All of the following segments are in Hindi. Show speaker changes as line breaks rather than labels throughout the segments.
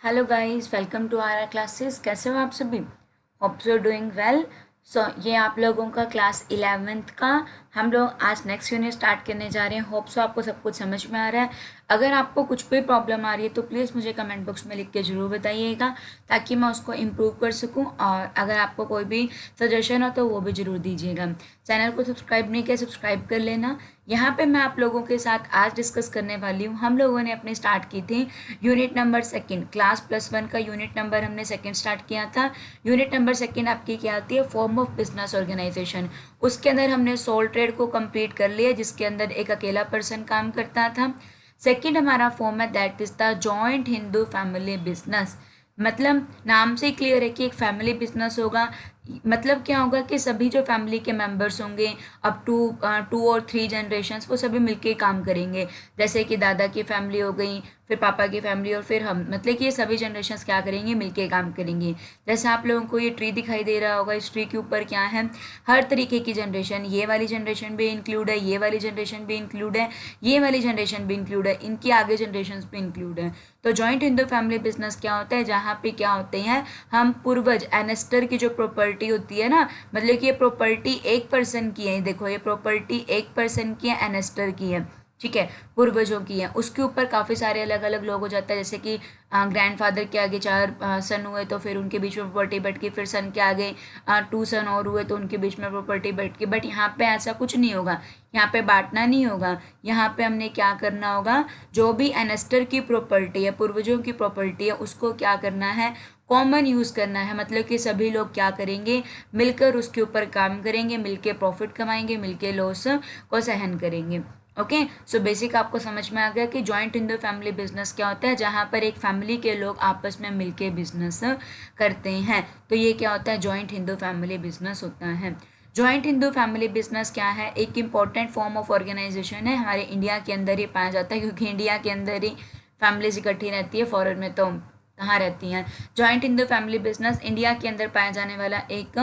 Hello guys, welcome to our classes. कैसे हो आप सभी? Hope you doing well. So ये आप लोगों का क्लास 11th का हम लोग आज नेक्स्ट यूनिट स्टार्ट करने जा रहे हैं। होप सो आपको सब कुछ समझ में आ रहा है। अगर आपको कुछ भी प्रॉब्लम आ रही है तो प्लीज़ मुझे कमेंट बॉक्स में लिख के ज़रूर बताइएगा ताकि मैं उसको इम्प्रूव कर सकूं। और अगर आपको कोई भी सजेशन हो तो वो भी ज़रूर दीजिएगा। चैनल को सब्सक्राइब नहीं किया, सब्सक्राइब कर लेना। यहाँ पे मैं आप लोगों के साथ आज डिस्कस करने वाली हूँ। हम लोगों ने अपने स्टार्ट की थी यूनिट नंबर सेकंड, क्लास +1 का यूनिट नंबर हमने सेकंड स्टार्ट किया था। यूनिट नंबर सेकंड आपकी क्या आती है? Form of business organization. उसके अंदर हमने सोल ट्रेड को कंप्लीट कर लिया जिसके अंदर एक अकेला पर्सन काम करता था। सेकंड हमारा फॉर्म है that is the joint Hindu family business. मतलब नाम से क्लियर है कि एक फैमिली बिजनेस होगा। मतलब क्या होगा कि सभी जो फैमिली के मेंबर्स होंगे अप टू 2 और 3 जनरेशन्स वो सभी मिलके काम करेंगे। जैसे कि दादा की फैमिली हो गई, फिर पापा की फैमिली और फिर हम, मतलब कि ये सभी जनरेशन्स क्या करेंगे? मिलके काम करेंगे। जैसे आप लोगों को ये ट्री दिखाई दे रहा होगा, इस ट्री के ऊपर क्या है? हर तरीके की जनरेशन, ये वाली जनरेशन भी इंक्लूड है, ये वाली जनरेशन भी इंक्लूड है, ये वाली जनरेशन भी इंक्लूड है, इनकी आगे जनरेशन भी इंक्लूड है। तो जॉइंट हिंदू फैमिली बिजनेस क्या होता है? जहाँ पे क्या होते हैं, हम पूर्वज एनेस्टर की जो प्रॉपर्टी होती है ना, मतलब कि ये प्रॉपर्टी एक पर्सन की है। देखो, ये प्रॉपर्टी एक पर्सन की है, एनेस्टर की है, ठीक है, पूर्वजों की है। उसके ऊपर काफ़ी सारे अलग अलग लोग हो जाता है। जैसे कि ग्रैंडफादर के आगे 4 सन हुए तो फिर उनके बीच में प्रॉपर्टी बैठ गई, फिर सन के आगे 2 सन और हुए तो उनके बीच में प्रॉपर्टी बैठ गई। बट यहाँ पे ऐसा कुछ नहीं होगा, यहाँ पे बांटना नहीं होगा। यहाँ पे हमने क्या करना होगा? जो भी एनेस्टर की प्रॉपर्टी है, पूर्वजों की प्रॉपर्टी है, उसको क्या करना है? कॉमन यूज़ करना है। मतलब कि सभी लोग क्या करेंगे? मिलकर उसके ऊपर काम करेंगे, मिलके प्रॉफिट कमाएंगे, मिलके लॉस को सहन करेंगे। ओके, सो बेसिक आपको समझ में आ गया कि जॉइंट हिंदू फैमिली बिजनेस क्या होता है, जहाँ पर एक फैमिली के लोग आपस में मिलके बिजनेस करते हैं। तो ये क्या होता है? जॉइंट हिंदू फैमिली बिजनेस होता है। जॉइंट हिंदू फैमिली बिजनेस क्या है? एक इम्पॉर्टेंट फॉर्म ऑफ ऑर्गेनाइजेशन है। हमारे इंडिया के अंदर ही पाया जाता है क्योंकि इंडिया के अंदर ही फैमिलीज इकट्ठी रहती है, फॉरेन में तो कहाँ रहती हैं। Joint Hindu family business India के अंदर पाया जाने वाला एक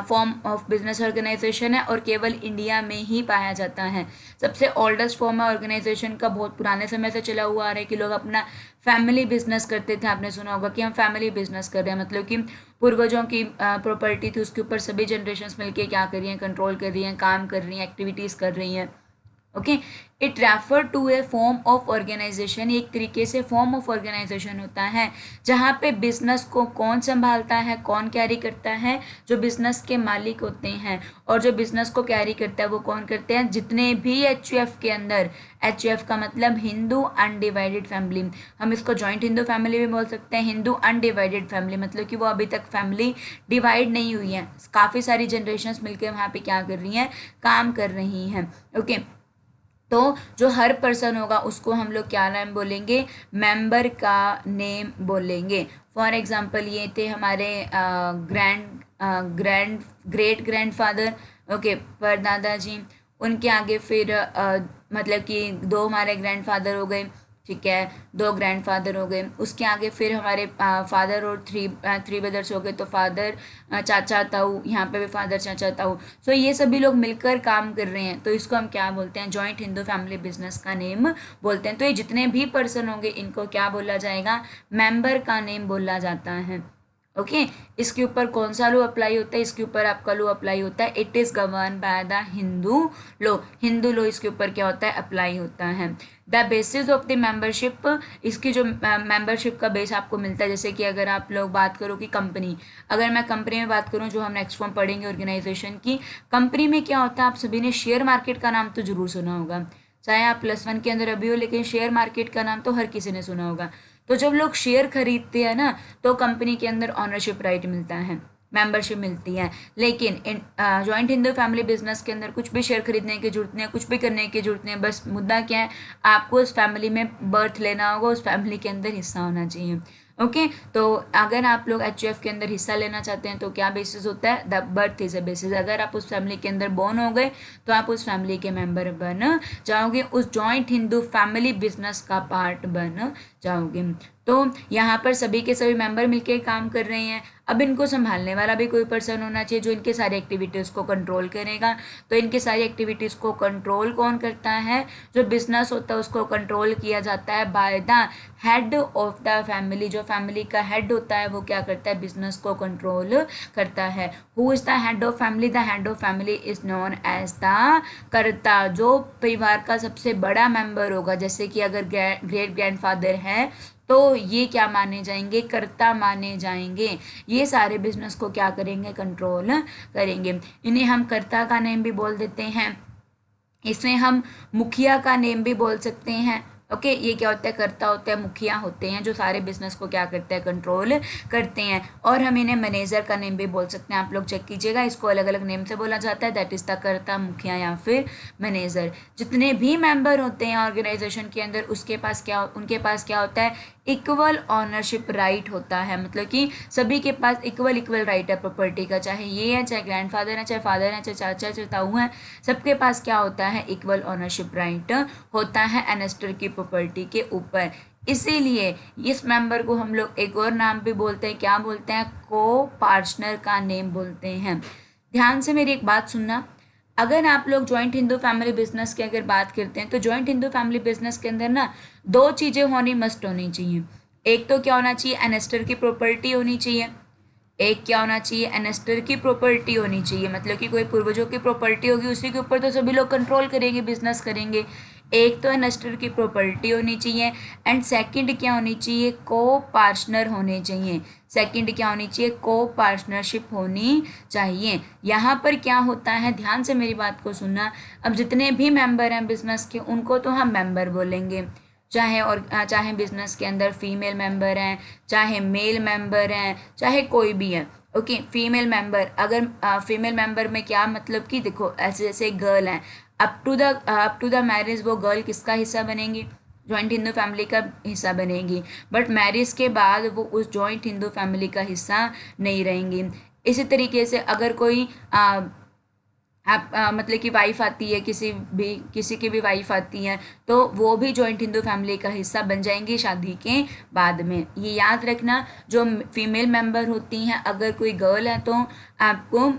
फॉर्म ऑफ बिजनेस ऑर्गेनाइजेशन है और केवल इंडिया में ही पाया जाता है। सबसे ओल्डेस्ट फॉर्म है ऑर्गेनाइजेशन का, बहुत पुराने समय से चला हुआ आ रहा है कि लोग अपना फैमिली बिजनेस करते थे। आपने सुना होगा कि हम फैमिली बिजनेस कर रहे हैं, मतलब कि पूर्वजों की प्रॉपर्टी थी, उसके ऊपर सभी जनरेशन्स मिलके क्या कर रही हैं? कंट्रोल कर रही हैं, काम कर रही हैं, एक्टिविटीज़ कर रही हैं। Okay, it refer to a form of organization. एक तरीके से फॉर्म ऑफ ऑर्गेनाइजेशन होता है जहाँ पे बिजनेस को कौन संभालता है, कौन कैरी करता है? जो बिजनेस के मालिक होते हैं। और जो बिजनेस को कैरी करता है वो कौन करते हैं? जितने भी एचयूएफ के अंदर, एचयूएफ का मतलब हिंदू अनडिवाइडेड फैमिली, हम इसको जॉइंट हिंदू फैमिली भी बोल सकते हैं। हिंदू अनडिवाइडेड फैमिली मतलब कि वो अभी तक फैमिली डिवाइड नहीं हुई है, काफ़ी सारी जनरेशन्स मिलकर वहाँ पे क्या कर रही हैं? काम कर रही हैं। ओके, तो जो हर पर्सन होगा उसको हम लोग क्या नाम बोलेंगे? मेंबर का नेम बोलेंगे। फॉर एग्जांपल ये थे हमारे ग्रैंड ग्रेट ग्रैंडफादर, ओके, परदादा जी। उनके आगे फिर मतलब कि 2 हमारे ग्रैंडफादर हो गए, ठीक है, 2 ग्रैंडफादर हो गए। उसके आगे फिर हमारे फादर और थ्री ब्रदर्स हो गए, तो फादर, चाचा, ताऊ, यहाँ पे भी फादर, चाचा, ताऊ। सो ये सभी लोग मिलकर काम कर रहे हैं, तो इसको हम क्या बोलते हैं? जॉइंट हिंदू फैमिली बिजनेस का नेम बोलते हैं। तो ये जितने भी पर्सन होंगे इनको क्या बोला जाएगा? मेंबर का नेम बोला जाता है। ओके, इसके ऊपर कौन सा लॉ अप्लाई होता है? इसके ऊपर आपका लॉ अप्लाई होता है, it is govern by the Hindu law. Hindu law इसके ऊपर क्या होता है? अप्लाई होता है। The basis of the membership, इसकी जो मेंबरशिप का बेस आपको मिलता है, जैसे कि अगर आप लोग बात करो कि कंपनी, अगर मैं कंपनी में बात करूं जो हम नेक्स्ट फॉर्म पढ़ेंगे ऑर्गेनाइजेशन की, कंपनी में क्या होता है? आप सभी ने शेयर मार्केट का नाम तो जरूर सुना होगा, चाहे आप +1 के अंदर अभी हो, लेकिन शेयर मार्केट का नाम तो हर किसी ने सुना होगा। तो जब लोग शेयर खरीदते हैं ना तो कंपनी के अंदर ऑनरशिप राइट मिलता है, मेंबरशिप मिलती है। लेकिन जॉइंट हिंदू फैमिली बिजनेस के अंदर कुछ भी शेयर खरीदने की जरूरत नहीं है, कुछ भी करने की जरूरत नहीं है। बस मुद्दा क्या है? आपको उस फैमिली में बर्थ लेना होगा, उस फैमिली के अंदर हिस्सा होना चाहिए। ओके, तो अगर आप लोग एचयूएफ के अंदर हिस्सा लेना चाहते हैं तो क्या बेसिस होता है? The birth is a basis. अगर आप उस फैमिली के अंदर बोर्न हो गए तो आप उस फैमिली के मेंबर बन जाओगे, उस जॉइंट हिंदू फैमिली बिजनेस का पार्ट बन जाओगे। तो यहाँ पर सभी के सभी मेंबर मिलके काम कर रहे हैं। अब इनको संभालने वाला भी कोई पर्सन होना चाहिए जो इनके सारी एक्टिविटीज़ को कंट्रोल करेगा। तो इनकी सारी एक्टिविटीज़ को कंट्रोल कौन करता है? जो बिजनेस होता है उसको कंट्रोल किया जाता है by the head of the family. जो फैमिली का हेड होता है वो क्या करता है? बिजनेस को कंट्रोल करता है। Who is the head of family? The head of family is known as the karta. जो परिवार का सबसे बड़ा मेंबर होगा, जैसे कि अगर ग्रेट ग्रैंडफादर है तो ये क्या माने जाएंगे? कर्ता माने जाएंगे। ये सारे बिजनेस को क्या करेंगे? कंट्रोल करेंगे। इन्हें हम कर्ता का नेम भी बोल देते हैं, इसमें हम मुखिया का नेम भी बोल सकते हैं। ओके, ये क्या होता है? कर्ता होता है, मुखिया होते हैं जो सारे बिजनेस को क्या करते हैं? कंट्रोल करते हैं। और हम इन्हें मैनेजर का नेम भी बोल सकते हैं। आप लोग चेक कीजिएगा, इसको अलग अलग नेम से बोला जाता है, दैट इज द कर्ता, मुखिया या फिर मैनेजर। जितने भी मेंबर होते हैं ऑर्गेनाइजेशन के अंदर उनके पास क्या होता है? इक्वल ऑनरशिप राइट होता है। मतलब कि सभी के पास इक्वल राइट है प्रॉपर्टी का, चाहे ये है, चाहे ग्रैंडफादर है, चाहे फादर है, चाहे चाचा, चाहे ताऊ है, सबके पास क्या होता है? इक्वल ऑनरशिप राइट होता है एनेस्टर की प्रॉपर्टी के ऊपर। इसीलिए इस मेंबर को हम लोग एक और नाम भी बोलते हैं, क्या बोलते हैं? को पार्टनर का नेम बोलते हैं। ध्यान से मेरी एक बात सुनना, अगर आप लोग जॉइंट हिंदू फैमिली बिजनेस की अगर बात करते हैं तो जॉइंट हिंदू फैमिली बिजनेस के अंदर ना दो चीज़ें मस्ट होनी चाहिए। एक तो क्या होना चाहिए? एनेस्टर की प्रॉपर्टी होनी चाहिए। एक क्या होना चाहिए? एनेस्टर की प्रॉपर्टी होनी चाहिए। मतलब कि कोई पूर्वजों की प्रॉपर्टी होगी उसी के ऊपर तो सभी लोग कंट्रोल करेंगे, बिजनेस करेंगे। एक तो एनेस्टर की प्रॉपर्टी होनी चाहिए एंड सेकंड क्या होनी चाहिए? को पार्टनर होने चाहिए। सेकंड क्या होनी चाहिए? को पार्टनरशिप होनी चाहिए। यहाँ पर क्या होता है, ध्यान से मेरी बात को सुनना, अब जितने भी मेंबर हैं बिजनेस के उनको तो हम मेंबर बोलेंगे, चाहे बिजनेस के अंदर फीमेल मेंबर हैं, चाहे मेल मेंबर हैं, चाहे कोई भी है। ओके, फीमेल मेंबर, अगर फीमेल मेंबर में क्या मतलब कि देखो ऐसे जैसे गर्ल हैं, अप टू द मैरिज वो गर्ल किसका हिस्सा बनेंगी? जॉइंट हिंदू फैमिली का हिस्सा बनेगी। बट मैरिज के बाद वो उस जॉइंट हिंदू फैमिली का हिस्सा नहीं रहेंगी। इसी तरीके से अगर कोई आप मतलब कि वाइफ आती है, किसी की भी वाइफ आती है तो वो भी जॉइंट हिंदू फैमिली का हिस्सा बन जाएंगी शादी के बाद में। ये याद रखना, जो फीमेल मेंबर होती हैं, अगर कोई गर्ल है तो आपको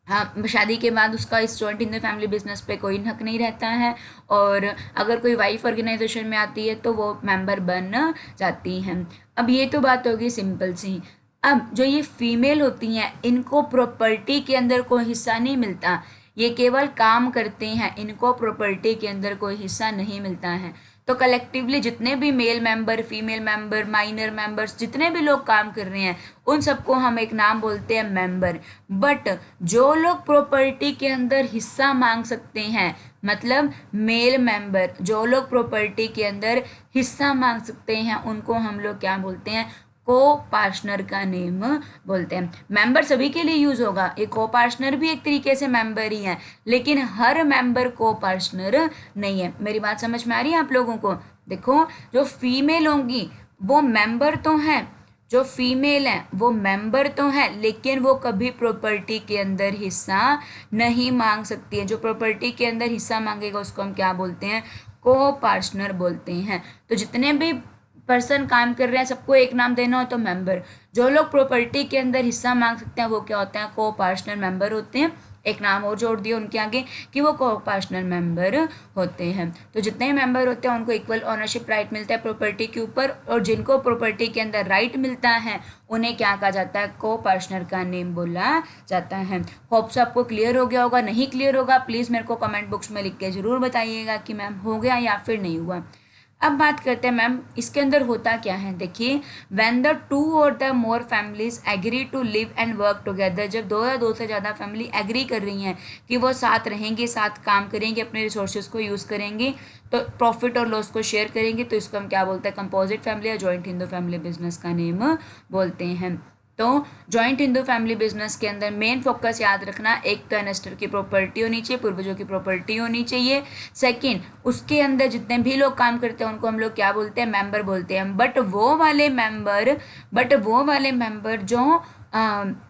हाँ शादी के बाद उसका इस जॉइंट हिंदू फैमिली बिजनेस पे कोई हक नहीं रहता है। और अगर कोई वाइफ ऑर्गेनाइजेशन में आती है तो वो मेंबर बन जाती हैं। अब ये तो बात होगी सिंपल सी। अब जो ये फीमेल होती हैं इनको प्रॉपर्टी के अंदर कोई हिस्सा नहीं मिलता, ये केवल काम करते हैं, इनको प्रॉपर्टी के अंदर कोई हिस्सा नहीं मिलता है। तो कलेक्टिवली जितने भी male member, female member, minor members, जितने भी लोग काम कर रहे हैं उन सबको हम एक नाम बोलते हैं मेंबर। बट जो लोग प्रॉपर्टी के अंदर हिस्सा मांग सकते हैं, मतलब मेल मेंबर, जो लोग प्रॉपर्टी के अंदर हिस्सा मांग सकते हैं उनको हम लोग क्या बोलते हैं? को पार्टनर का नेम बोलते हैं। मेंबर सभी के लिए यूज होगा, एक को पार्टनर भी एक तरीके से मेंबर ही है, लेकिन हर मेंबर को पार्टनर नहीं है। मेरी बात समझ में आ रही है आप लोगों को? देखो, जो फीमेल होंगी वो मेंबर तो हैं, जो फीमेल हैं वो मेंबर तो हैं, लेकिन वो कभी प्रॉपर्टी के अंदर हिस्सा नहीं मांग सकती है। जो प्रॉपर्टी के अंदर हिस्सा मांगेगा उसको हम क्या बोलते हैं? को पार्टनर बोलते हैं। तो जितने भी पर्सन काम कर रहे हैं सबको एक नाम देना हो तो मेंबर। जो लोग प्रॉपर्टी के अंदर हिस्सा मांग सकते हैं वो क्या होते हैं? को पार्टनर मेंबर होते हैं। एक नाम और जोड़ दिया उनके आगे कि वो को पार्टनर मेंबर होते हैं। तो जितने मेंबर होते हैं उनको इक्वल ऑनरशिप राइट मिलता है प्रॉपर्टी के ऊपर, और जिनको प्रॉपर्टी के अंदर राइट मिलता है उन्हें क्या कहा जाता है? को पार्टनर का नेम बोला जाता है। होप्स आपको क्लियर हो गया होगा। नहीं क्लियर होगा प्लीज़ मेरे को कमेंट बॉक्स में लिख के ज़रूर बताइएगा कि मैम हो गया या फिर नहीं हुआ। अब बात करते हैं मैम इसके अंदर होता क्या है। देखिए, व्हेन द टू और the more families agree to live and work together, जब दो या दो से ज़्यादा फैमिली एग्री कर रही हैं कि वो साथ रहेंगे, साथ काम करेंगे, अपने रिसोर्सेज को यूज़ करेंगे, तो प्रॉफिट और लॉस को शेयर करेंगे, तो इसको हम क्या बोलते हैं? कंपोजिट फैमिली या जॉइंट हिंदू फैमिली बिजनेस का नेम बोलते हैं। तो जॉइंट हिंदू फैमिली बिजनेस के अंदर मेन फोकस याद रखना, एक तो इन्वेस्टर की प्रॉपर्टी होनी चाहिए, पूर्वजों की प्रॉपर्टी होनी चाहिए। सेकंड, उसके अंदर जितने भी लोग काम करते हैं उनको हम लोग क्या बोलते हैं? मेंबर बोलते हैं। बट वो वाले मेंबर जो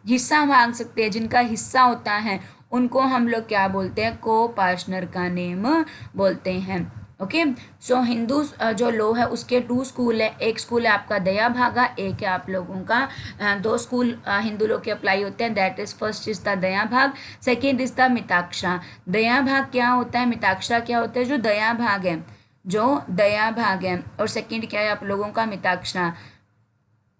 हिस्सा मांग सकते हैं, जिनका हिस्सा होता है, उनको हम लोग क्या बोलते हैं? को पार्टनर का नेम बोलते हैं। ओके। सो हिंदू जो लॉ है उसके 2 स्कूल है, एक स्कूल है आपका दया भागा, एक है आप लोगों का 2 स्कूल हिंदू लॉ के अप्लाई होते हैं, that is first is the Daya Bhag, second is the Mitakshara. Daya Bhag क्या होता है, मिताक्षरा क्या होता है, जो दया भाग है, जो दया भाग है, और सेकेंड क्या है आप लोगों का मिताक्षरा।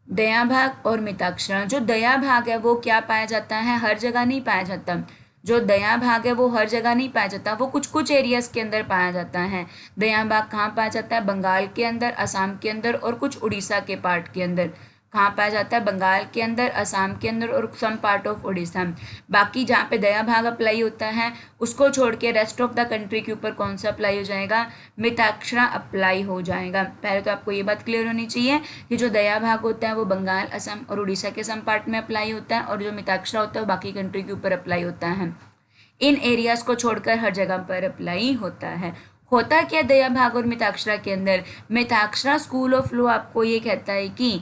दया भाग और मिताक्षरा, जो दया भाग है वो क्या पाया जाता है, हर जगह नहीं पाया जाता। जो दया भाग है वो हर जगह नहीं पाया जाता, वो कुछ कुछ एरियाज के अंदर पाया जाता है। दया भाग कहाँ पाया जाता है, बंगाल के अंदर, असम के अंदर और कुछ उड़ीसा के पार्ट के अंदर। कहाँ पाया जाता है, बंगाल के अंदर, असम के अंदर और सम पार्ट ऑफ उड़ीसा। बाकी जहाँ पे दया भाग अप्लाई होता है उसको छोड़ के रेस्ट ऑफ द कंट्री के ऊपर कौन सा अप्लाई हो जाएगा, मिताक्षरा अप्लाई हो जाएगा। पहले तो आपको ये बात क्लियर होनी चाहिए कि जो दया भाग होता है वो बंगाल, असम और उड़ीसा के सम पार्ट में अप्लाई होता है, और जो मिताक्षरा होता है वो बाकी कंट्री के ऊपर अप्लाई होता है। इन एरियाज को छोड़कर हर जगह पर अप्लाई होता है। होता क्या दया भाग और मिताक्षरा के अंदर, मिताक्षरा स्कूल ऑफ लॉ आपको ये कहता है कि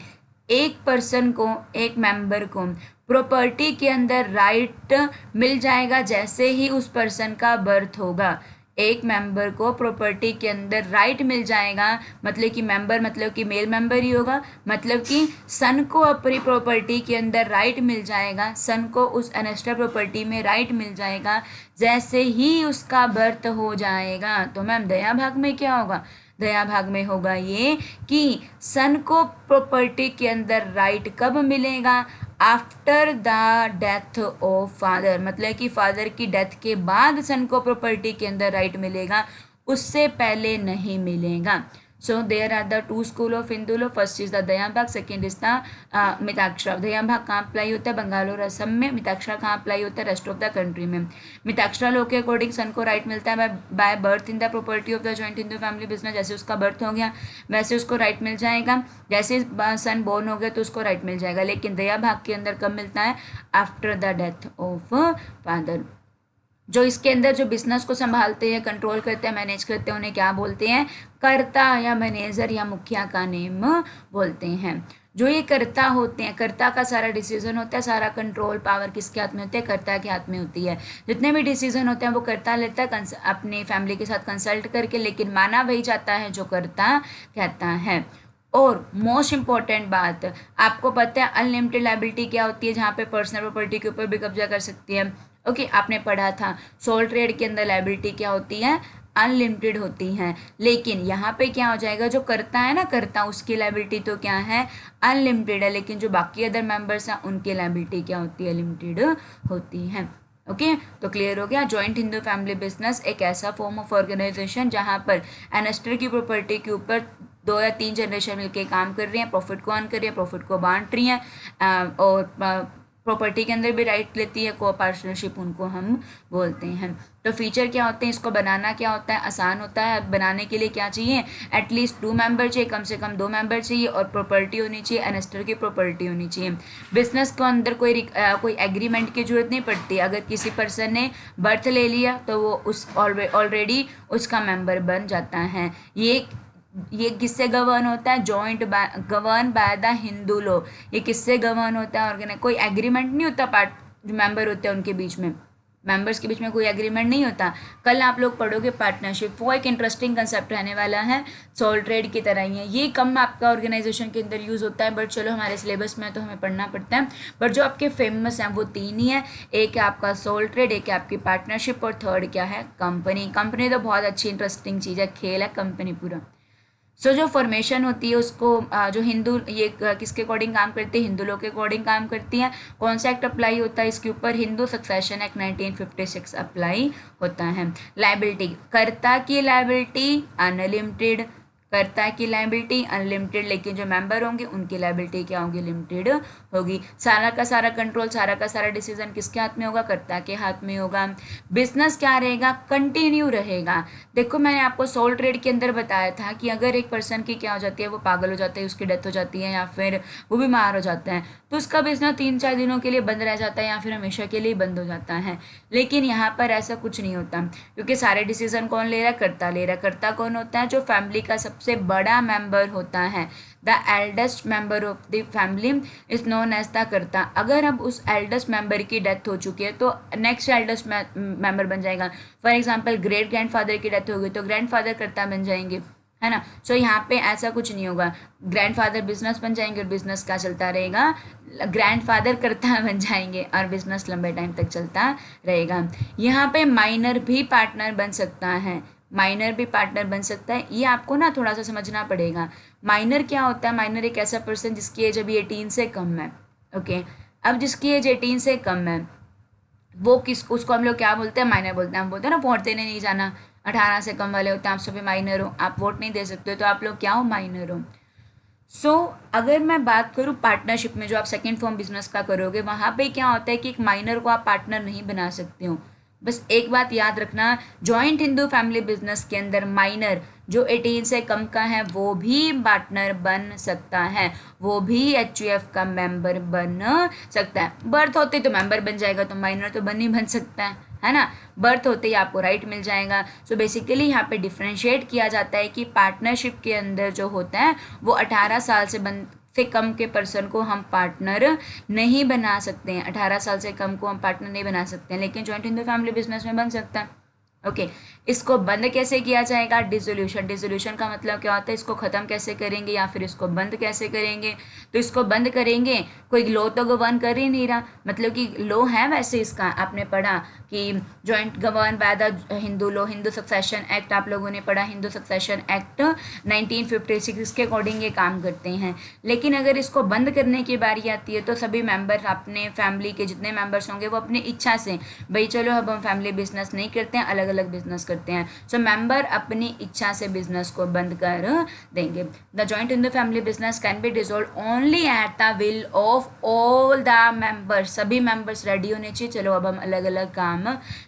एक पर्सन को, एक मेंबर को प्रॉपर्टी के अंदर राइट मिल जाएगा जैसे ही उस पर्सन का बर्थ होगा। एक मेंबर को प्रॉपर्टी के अंदर राइट मिल जाएगा, मतलब कि मेंबर मतलब कि मेल मेंबर ही होगा, मतलब कि सन को अपनी प्रॉपर्टी के अंदर राइट मिल जाएगा, सन को उस अनस्टर प्रॉपर्टी में राइट मिल जाएगा जैसे ही उसका बर्थ हो जाएगा। तो मैम दया भाग में क्या होगा, दया भाग में होगा ये कि सन को प्रॉपर्टी के अंदर राइट कब मिलेगा, after the death of father, मतलब कि फादर की डेथ के बाद सन को प्रॉपर्टी के अंदर राइट मिलेगा, उससे पहले नहीं मिलेगा। So there are the 2 school of Hindu law, first is the Daya Bhag, second is the Mitakshara. Daya Bhag कहाँ अप्लाई होता है, बंगाल और असम में। मिताक्षरा कहाँ अप्लाई होता है, रेस्ट ऑफ द कंट्री में। मिताक्षरा लॉ के अकॉर्डिंग सन को राइट मिलता है by birth in the property of the joint Hindu family business, जैसे उसका बर्थ हो गया वैसे उसको राइट मिल जाएगा, जैसे सन बोर्न हो गया तो उसको राइट मिल जाएगा। लेकिन दया भाग के अंदर कब मिलता है, after the death of father. जो इसके अंदर जो बिजनेस को संभालते हैं, कंट्रोल करते हैं, मैनेज करते हैं, उन्हें क्या बोलते हैं, कर्ता या मैनेजर या मुखिया का नेम बोलते हैं। जो ये कर्ता होते हैं, कर्ता का सारा डिसीजन होता है, सारा कंट्रोल पावर किसके हाथ में होता है, कर्ता के हाथ में होती है। जितने भी डिसीजन होते हैं वो कर्ता लेता है अपनी फैमिली के साथ कंसल्ट करके, लेकिन माना वही जाता है जो कर्ता कहता है। और मोस्ट इम्पॉर्टेंट बात, आपको पता है अनलिमिटेड लायबिलिटी क्या होती है, जहाँ पे पर्सनल प्रॉपर्टी के ऊपर भी कब्जा कर सकती है। ओके, आपने पढ़ा था सोल ट्रेड के अंदर लायबिलिटी क्या होती है, अनलिमिटेड होती हैं। लेकिन यहाँ पे क्या हो जाएगा, जो करता है ना, करता, उसकी लायबिलिटी तो क्या है, अनलिमिटेड है, लेकिन जो बाकी अदर मेंबर्स हैं उनकी लायबिलिटी क्या होती है, लिमिटेड होती है। ओके, तो क्लियर हो गया। जॉइंट हिंदू फैमिली बिजनेस एक ऐसा फॉर्म ऑफ ऑर्गेनाइजेशन जहाँ पर एनेस्टर की प्रॉपर्टी के ऊपर 2 या 3 जनरेशन मिलके काम कर रही हैं, प्रॉफिट को अर्न कर रही है, प्रॉफिट को बांट रही हैं, और प्रॉपर्टी के अंदर भी राइट लेती है, को पार्टनरशिप उनको हम बोलते हैं। तो फीचर क्या होते हैं, इसको बनाना क्या होता है, आसान होता है। बनाने के लिए क्या चाहिए, एटलीस्ट 2 मेंबर चाहिए, कम से कम 2 मेंबर चाहिए, और प्रॉपर्टी होनी चाहिए, एनेस्टर की प्रॉपर्टी होनी चाहिए। बिजनेस को अंदर कोई एग्रीमेंट की जरूरत नहीं पड़ती। अगर किसी पर्सन ने बर्थ ले लिया तो वो उस ऑलरेडी उसका मेंबर बन जाता है। ये किससे गवर्न होता है, joint govern by the Hindu law. ये किससे गवर्न होता है, ऑर्गेनाइज, कोई एग्रीमेंट नहीं होता, पार्ट जो मेंबर होते हैं उनके बीच में, मेंबर्स के बीच में कोई एग्रीमेंट नहीं होता। कल आप लोग पढ़ोगे पार्टनरशिप, वो एक इंटरेस्टिंग कंसेप्ट रहने वाला है, सोल ट्रेड की तरह ही है। ये कम आपका ऑर्गेनाइजेशन के अंदर यूज़ होता है, बट चलो हमारे सिलेबस में तो हमें पढ़ना पड़ता है। बट जो आपके फेमस हैं वो 3 ही है, एक है आपका सोल ट्रेड, एक है आपकी पार्टनरशिप, और थर्ड क्या है, कंपनी। कंपनी तो बहुत अच्छी इंटरेस्टिंग चीज़ है, खेल है कंपनी पूरा। सो जो फॉर्मेशन होती है उसको जो हिंदू, ये किसके अकॉर्डिंग काम करती है, हिंदू लॉ के अकॉर्डिंग काम करती है। कौन सा एक्ट अप्लाई होता है इसके ऊपर, हिंदू सक्सेशन एक्ट 1956 अप्लाई होता है। लायबिलिटी, कर्ता की लायबिलिटी अनलिमिटेड, कर्ता की लायबिलिटी अनलिमिटेड, लेकिन जो मेंबर होंगे उनकी लायबिलिटी क्या होगी, लिमिटेड होगी। सारा का सारा कंट्रोल, सारा का सारा डिसीजन किसके हाथ में होगा, कर्ता के हाथ में होगा। बिजनेस क्या रहेगा, कंटिन्यू रहेगा। देखो मैंने आपको सोल ट्रेड के अंदर बताया था कि अगर एक पर्सन की क्या हो जाती है, वो पागल हो जाता है, उसकी डेथ हो जाती है, या फिर वो बीमार हो जाता है, तो उसका बिजनेस 3-4 दिनों के लिए बंद रह जाता है, या फिर हमेशा के लिए बंद हो जाता है। लेकिन यहाँ पर ऐसा कुछ नहीं होता, क्योंकि सारे डिसीजन कौन ले रहा है, कर्ता ले रहा है। कर्ता कौन होता है, जो फैमिली का सब सबसे बड़ा मेंबर होता है, the eldest member of the family is known as the karta. अगर अब उस एल्डेस्ट मेंबर की डेथ हो चुकी है तो नेक्स्ट एल्डेस्ट मेंबर बन जाएगा। फॉर एग्जांपल ग्रेट ग्रैंडफादर की डेथ हो गई तो ग्रैंडफादर कर्ता बन जाएंगे, है ना। सो यहाँ पे ऐसा कुछ नहीं होगा, ग्रैंडफादर बिजनेस बन जाएंगे और बिजनेस का चलता रहेगा, ग्रैंडफादर कर्ता बन जाएंगे और बिजनेस लंबे टाइम तक चलता रहेगा। यहाँ पे माइनर भी पार्टनर बन सकता है, माइनर भी पार्टनर बन सकता है, ये आपको ना थोड़ा सा समझना पड़ेगा। माइनर क्या होता है? माइनर एक ऐसा पर्सन जिसकी एज अभी 18 से कम है। ओके, अब जिसकी एज 18 से कम है वो उसको हम लोग क्या बोलते हैं? माइनर बोलते हैं। हम बोलते हैं ना वोट देने नहीं जाना, 18 से कम वाले होते हैं, आप सभी माइनर हो, आप वोट नहीं दे सकते हो, तो आप लोग क्या हो? माइनर हो। सो अगर मैं बात करूँ पार्टनरशिप में, जो आप सेकेंड फॉर्म बिजनेस का करोगे, वहाँ पे क्या होता है कि एक माइनर को आप पार्टनर नहीं बना सकते हो। बस एक बात याद रखना, जॉइंट हिंदू फैमिली बिजनेस के अंदर माइनर जो 18 से कम का है वो भी पार्टनर बन सकता है, वो भी एचयूएफ का मेंबर बन सकता है। बर्थ होते तो मेंबर बन जाएगा, तो माइनर तो बन ही बन सकता है ना। बर्थ होते ही आपको राइट मिल जाएगा। सो बेसिकली यहाँ पे डिफ्रेंशिएट किया जाता है कि पार्टनरशिप के अंदर जो होता है वो 18 साल से कम के पर्सन को हम पार्टनर नहीं बना सकते हैं, 18 साल से कम को हम पार्टनर नहीं बना सकते हैं, लेकिन जॉइंट हिंदू फैमिली बिजनेस में बन सकता है। ओके, इसको बंद कैसे किया जाएगा? डिसोल्यूशन। डिसोल्यूशन का मतलब क्या होता है? इसको ख़त्म कैसे करेंगे या फिर इसको बंद कैसे करेंगे? तो इसको बंद करेंगे, कोई लो तो गवर्न कर ही नहीं रहा, मतलब कि लो है वैसे इसका, आपने पढ़ा कि joint govern by the Hindu low, Hindu succession act आप लोगों ने पढ़ा, हिंदू सक्सेशन एक्ट 1956 के अकॉर्डिंग ये काम करते हैं। लेकिन अगर इसको बंद करने की बारी आती है तो सभी मेंबर, अपने फैमिली के जितने मेंबर्स होंगे वो अपनी इच्छा से, भाई चलो अब हम फैमिली बिजनेस नहीं करते हैं, अलग अलग बिजनेस करते हैं। सो मेंबर अपनी इच्छा से बिजनेस को बंद कर देंगे। The joint Hindu family business can be dissolve only at the will of all the members. सभी मेंबर्स रेडी होने चाहिए, चलो अब हम अलग अलग काम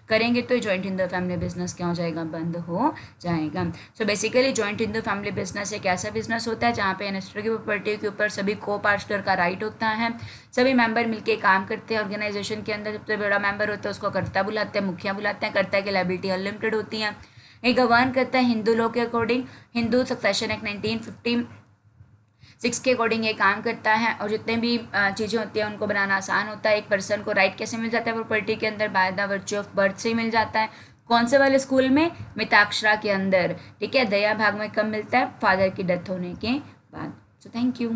करेंगे, तो जॉइंट हिंदू फैमिली बिजनेस क्या हो जाएगा? बंद हो जाएगा। So basically joint Hindu family business एक ऐसा बिजनेस होता है जहाँ पे इन्वेस्टर की प्रॉपर्टी के ऊपर सभी को पार्टनर का राइट होता है, सभी मेंबर मिलके काम करते हैं। ऑर्गेनाइजेशन के अंदर सबसे बड़ा मेंबर होता है, उसको कर्ता बुलाते हैं, मुखिया बुलाते हैं, कर्ता की लायबिलिटी अनलिमिटेड होती है। ये गवर्न करता है हिंदू लॉ के अकॉर्डिंग, हिंदू सक्सेशन एक्ट 1956 के अकॉर्डिंग ये काम करता है। और जितने भी चीज़ें होती हैं उनको बनाना आसान होता है। एक पर्सन को राइट कैसे मिल जाता है प्रॉपर्टी के अंदर? By the virtue of birth से ही मिल जाता है। कौन से वाले स्कूल में? मिताक्षरा के अंदर, ठीक है। दया भाग में कब मिलता है? फादर की डेथ होने के बाद। So thank you.